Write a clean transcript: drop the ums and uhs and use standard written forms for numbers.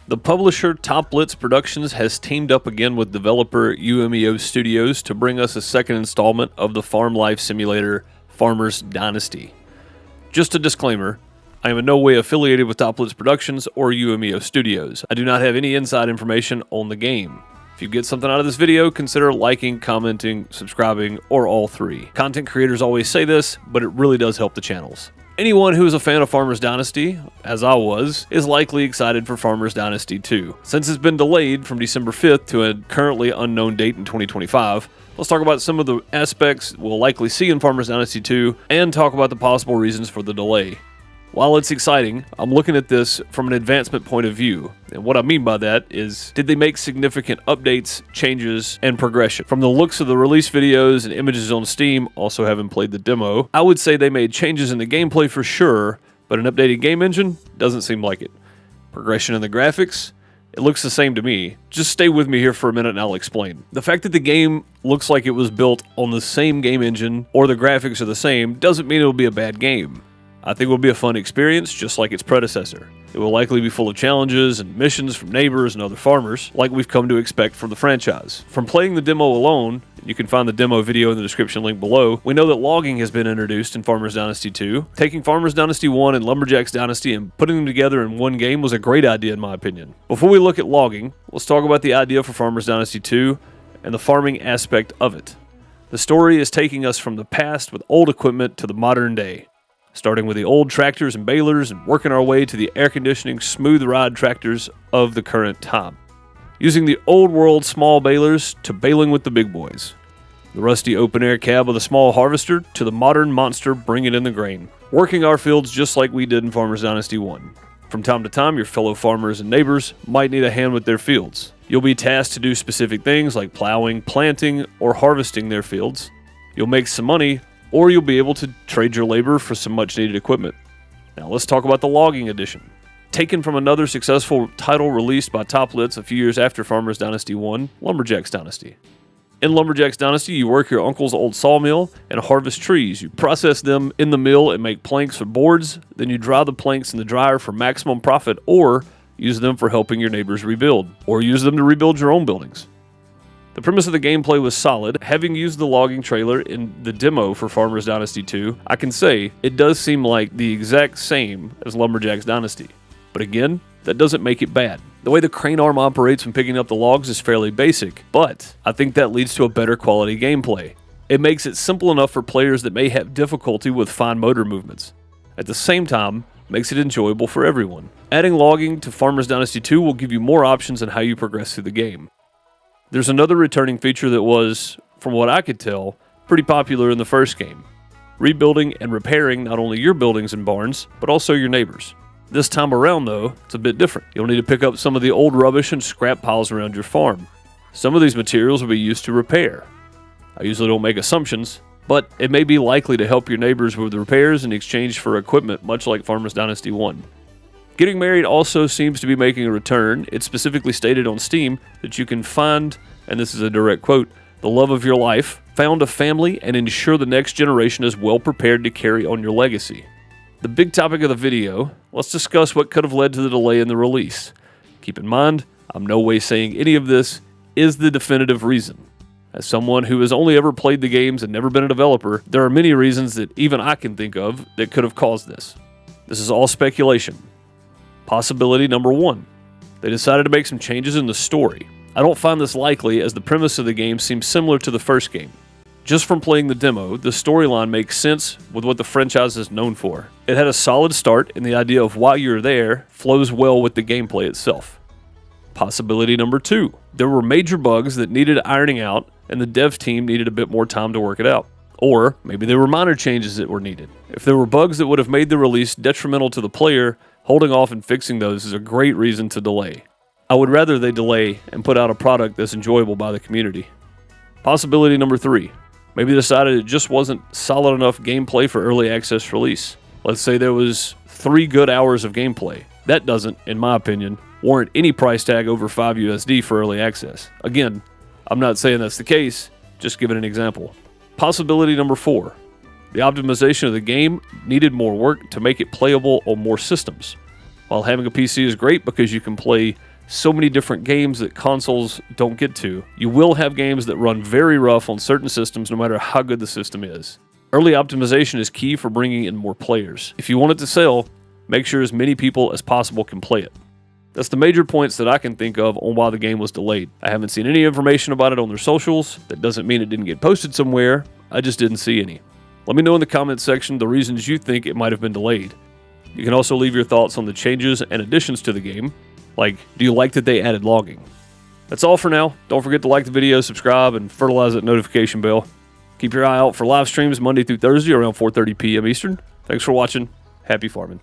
The publisher Top Blitz Productions has teamed up again with developer UMEO Studios to bring us a second installment of the farm life simulator Farmers Dynasty. Just a disclaimer, I am in no way affiliated with Top Blitz Productions or UMEO Studios. I do not have any inside information on the game. If you get something out of this video, consider liking, commenting, subscribing, or all three. Content creators always say this, but it really does help the channels. Anyone who is a fan of Farmers Dynasty, as I was, is likely excited for Farmers Dynasty 2. Since it's been delayed from December 5th to a currently unknown date in 2025, let's talk about some of the aspects we'll likely see in Farmers Dynasty 2 and talk about the possible reasons for the delay. While it's exciting, I'm looking at this from an advancement point of view. And what I mean by that is, did they make significant updates, changes, and progression? From the looks of the release videos and images on Steam, also having played the demo, I would say they made changes in the gameplay for sure, but an updated game engine doesn't seem like it. Progression in the graphics? It looks the same to me. Just stay with me here for a minute and I'll explain. The fact that the game looks like it was built on the same game engine or the graphics are the same doesn't mean it'll be a bad game. I think it will be a fun experience, just like its predecessor. It will likely be full of challenges and missions from neighbors and other farmers, like we've come to expect from the franchise. From playing the demo alone, you can find the demo video in the description link below, we know that logging has been introduced in Farmers Dynasty 2. Taking Farmers Dynasty 1 and Lumberjacks Dynasty and putting them together in one game was a great idea in my opinion. Before we look at logging, let's talk about the idea for Farmers Dynasty 2 and the farming aspect of it. The story is taking us from the past with old equipment to the modern day, starting with the old tractors and balers and working our way to the air-conditioning, smooth-ride tractors of the current time. Using the old-world small balers to baling with the big boys. The rusty open-air cab of the small harvester to the modern monster bringing in the grain. Working our fields just like we did in Farmers Dynasty 1. From time to time, your fellow farmers and neighbors might need a hand with their fields. You'll be tasked to do specific things like plowing, planting, or harvesting their fields. You'll make some money, or you'll be able to trade your labor for some much-needed equipment. Now let's talk about the logging edition. Taken from another successful title released by Top Blitz a few years after Farmers Dynasty 1, Lumberjacks Dynasty. In Lumberjacks Dynasty, you work your uncle's old sawmill and harvest trees. You process them in the mill and make planks or boards, then you dry the planks in the dryer for maximum profit, or use them for helping your neighbors rebuild, or use them to rebuild your own buildings. The premise of the gameplay was solid. Having used the logging trailer in the demo for Farmers Dynasty 2, I can say it does seem like the exact same as Lumberjacks Dynasty. But again, that doesn't make it bad. The way the crane arm operates when picking up the logs is fairly basic, but I think that leads to a better quality gameplay. It makes it simple enough for players that may have difficulty with fine motor movements. At the same time, makes it enjoyable for everyone. Adding logging to Farmers Dynasty 2 will give you more options on how you progress through the game. There's another returning feature that was, from what I could tell, pretty popular in the first game. Rebuilding and repairing not only your buildings and barns, but also your neighbors. This time around though, it's a bit different. You'll need to pick up some of the old rubbish and scrap piles around your farm. Some of these materials will be used to repair. I usually don't make assumptions, but it may be likely to help your neighbors with repairs in exchange for equipment, much like Farmers Dynasty 1. Getting married also seems to be making a return. It's specifically stated on Steam that you can find, and this is a direct quote, the love of your life, found a family, and ensure the next generation is well prepared to carry on your legacy. The big topic of the video, let's discuss what could have led to the delay in the release. Keep in mind, I'm no way saying any of this is the definitive reason. As someone who has only ever played the games and never been a developer, there are many reasons that even I can think of that could have caused this. This is all speculation. Possibility number 1. They decided to make some changes in the story. I don't find this likely as the premise of the game seems similar to the first game. Just from playing the demo, the storyline makes sense with what the franchise is known for. It had a solid start and the idea of why you're there flows well with the gameplay itself. Possibility number 2. There were major bugs that needed ironing out and the dev team needed a bit more time to work it out. Or maybe there were minor changes that were needed. If there were bugs that would have made the release detrimental to the player, holding off and fixing those is a great reason to delay. I would rather they delay and put out a product that's enjoyable by the community. Possibility number 3. Maybe they decided it just wasn't solid enough gameplay for early access release. Let's say there was 3 good hours of gameplay. That doesn't, in my opinion, warrant any price tag over $5 USD for early access. Again, I'm not saying that's the case, just giving an example. Possibility number 4. The optimization of the game needed more work to make it playable on more systems. While having a PC is great because you can play so many different games that consoles don't get to. You will have games that run very rough on certain systems no matter how good the system is. Early optimization is key for bringing in more players. If you want it to sell, make sure as many people as possible can play it. That's the major points that I can think of on why the game was delayed. I haven't seen any information about it on their socials. That doesn't mean it didn't get posted somewhere. I just didn't see any. Let me know in the comments section the reasons you think it might have been delayed. You can also leave your thoughts on the changes and additions to the game. Like, do you like that they added logging? That's all for now. Don't forget to like the video, subscribe, and fertilize that notification bell. Keep your eye out for live streams Monday through Thursday around 4:30 p.m. Eastern. Thanks for watching. Happy farming.